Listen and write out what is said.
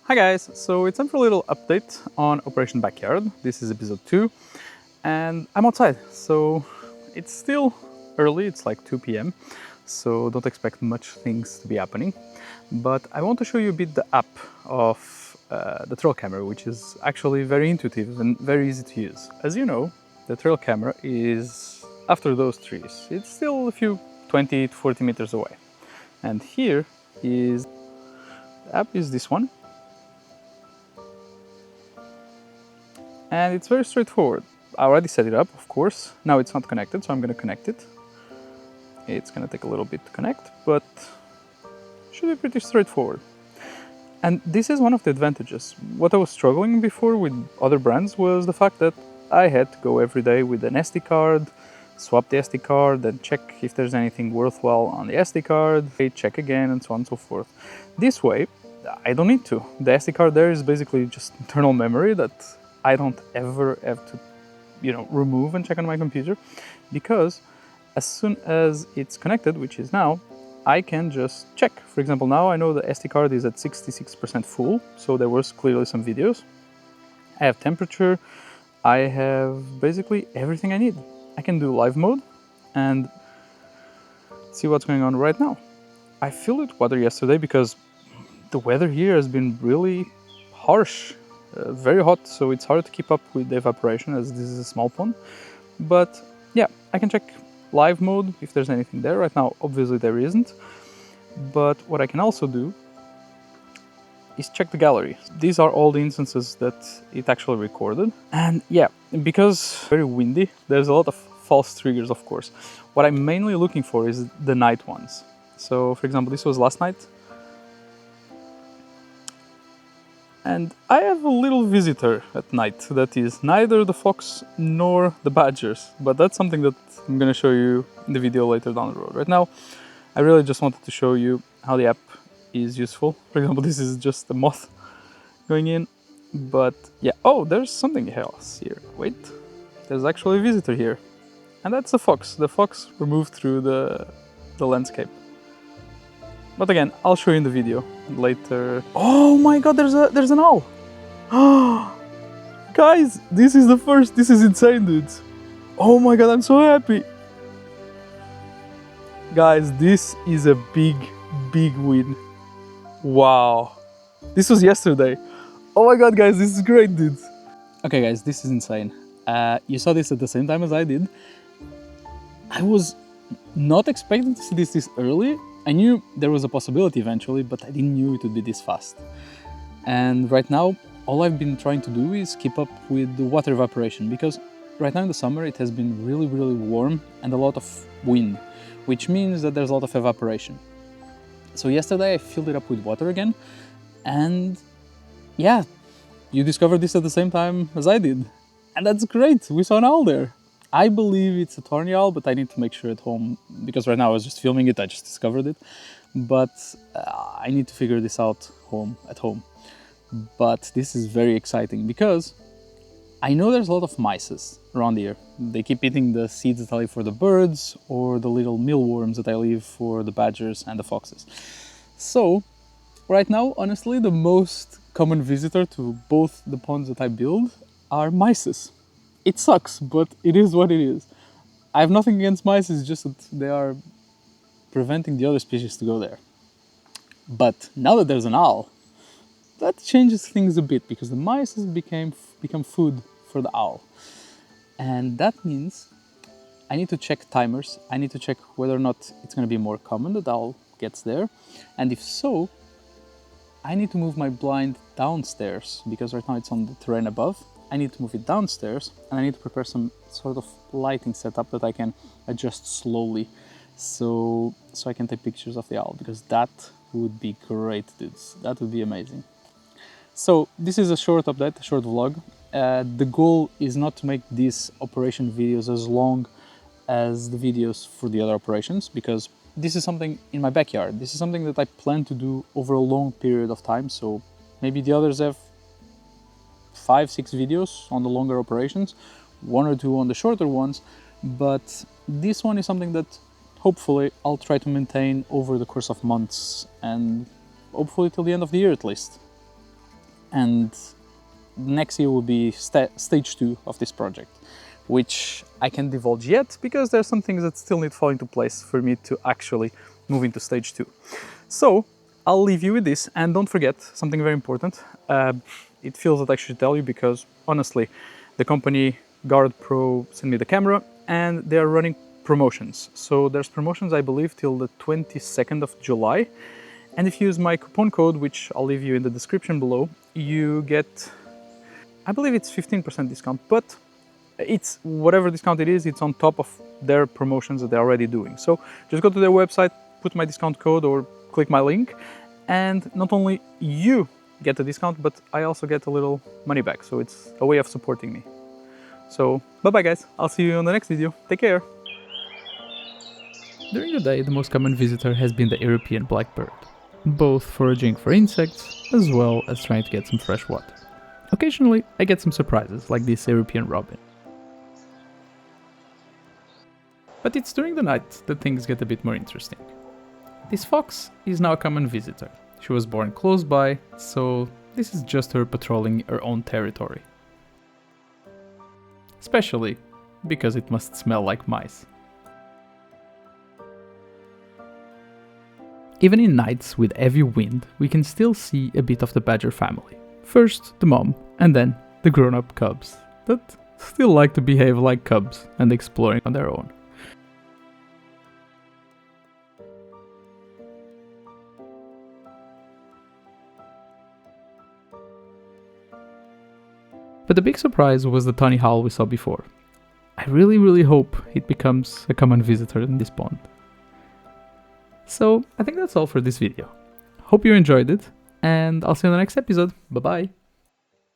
Hi guys, so it's time for a little update on Operation Backyard. This is episode 2 and I'm outside, so it's still early, it's like 2 p.m, so don't expect much things to be happening. But I want to show you a bit the app of the trail camera, which is actually very intuitive and very easy to use. As you know, the trail camera is after those trees. It's still a few 20 to 40 meters away. And here is, the app is this one. And it's very straightforward. I already set it up, of course. Now it's not connected, so I'm going to connect it. It's going to take a little bit to connect, but should be pretty straightforward. And this is one of the advantages. What I was struggling before with other brands was the fact that I had to go every day with an SD card, swap the SD card, then check if there's anything worthwhile on the SD card, check again, and so on and so forth. This way, I don't need to. The SD card there is basically just internal memory that I don't ever have to, remove and check on my computer, because as soon as it's connected, which is now, I can just check. For example, now I know the SD card is at 66% full, so there was clearly some videos. I have temperature, I have basically everything I need. I can do live mode and see what's going on right now. I filled it with water yesterday because the weather here has been really harsh. Very hot, so it's hard to keep up with the evaporation as this is a small pond. But yeah, I can check live mode if there's anything there. Right now, obviously there isn't. But what I can also do is check the gallery. These are all the instances that it actually recorded. And yeah, because it's very windy, there's a lot of false triggers, of course. What I'm mainly looking for is the night ones. So for example, this was last night. And I have a little visitor at night that is neither the fox nor the badgers, but that's something that I'm going to show you in the video later down the road. Right now, I really just wanted to show you how the app is useful. For example, this is just a moth going in, but yeah. Oh, there's something else here. Wait, there's actually a visitor here, and that's the fox. The fox removed through the landscape. But again, I'll show you in the video later. Oh my god, there's an owl! Guys, this is the first. This is insane, dudes. Oh my god, I'm so happy. Guys, this is a big win. Wow. This was yesterday. Oh my god, guys, this is great, dudes. Okay, guys, this is insane. You saw this at the same time as I did. I was not expecting to see this early. I knew there was a possibility eventually, but I didn't know it would be this fast. And right now, all I've been trying to do is keep up with the water evaporation, because right now in the summer it has been really warm and a lot of wind, which means that there's a lot of evaporation. So yesterday I filled it up with water again, and yeah, you discovered this at the same time as I did. And that's great, we saw an owl there. I believe it's a tawny owl, but I need to make sure at home, because right now I was just filming it, I just discovered it. But I need to figure this out at home. But this is very exciting because I know there's a lot of mice around here. They keep eating the seeds that I leave for the birds or the little mealworms that I leave for the badgers and the foxes. So right now, honestly, the most common visitor to both the ponds that I build are mice. It sucks, but it is what it is. I have nothing against mice, it's just that they are preventing the other species to go there. But now that there's an owl, that changes things a bit, because the mice become food for the owl. And that means I need to check timers, I need to check whether or not it's going to be more common that the owl gets there. And if so, I need to move my blind downstairs, because right now it's on the terrain above. I need to move it downstairs, and I need to prepare some sort of lighting setup that I can adjust slowly, so I can take pictures of the owl, because that would be great, dudes. That would be amazing. So this is a short update, a short vlog. The goal is not to make these operation videos as long as the videos for the other operations, because this is something in my backyard. This is something that I plan to do over a long period of time, so maybe the others have 5-6 videos on the longer operations, 1 or 2 on the shorter ones, but this one is something that hopefully I'll try to maintain over the course of months, and hopefully till the end of the year at least. and next year will be stage 2 of this project, which I can't divulge yet because there's some things that still need to fall into place for me to actually move into stage 2. So I'll leave you with this, and don't forget something very important. It feels that I should tell you because honestly, the company GardePro sent me the camera and they are running promotions. So there's promotions, I believe, till the 22nd of July. And if you use my coupon code, which I'll leave you in the description below, you get, I believe it's 15% discount, but it's whatever discount it is, it's on top of their promotions that they're already doing. So just go to their website, put my discount code or click my link, and not only you get a discount, but I also get a little money back. So it's a way of supporting me. So bye-bye guys, I'll see you on the next video. Take care. During the day, the most common visitor has been the European blackbird, both foraging for insects as well as trying to get some fresh water. Occasionally, I get some surprises like this European robin. But it's during the night that things get a bit more interesting. This fox is now a common visitor. She was born close by, so this is just her patrolling her own territory. Especially because it must smell like mice. Even in nights with heavy wind, we can still see a bit of the badger family. First the mom, and then the grown-up cubs that still like to behave like cubs and exploring on their own. But the big surprise was the tawny owl we saw before. I really hope it becomes a common visitor in this pond. So I think that's all for this video. Hope you enjoyed it, and I'll see you in the next episode. Bye bye!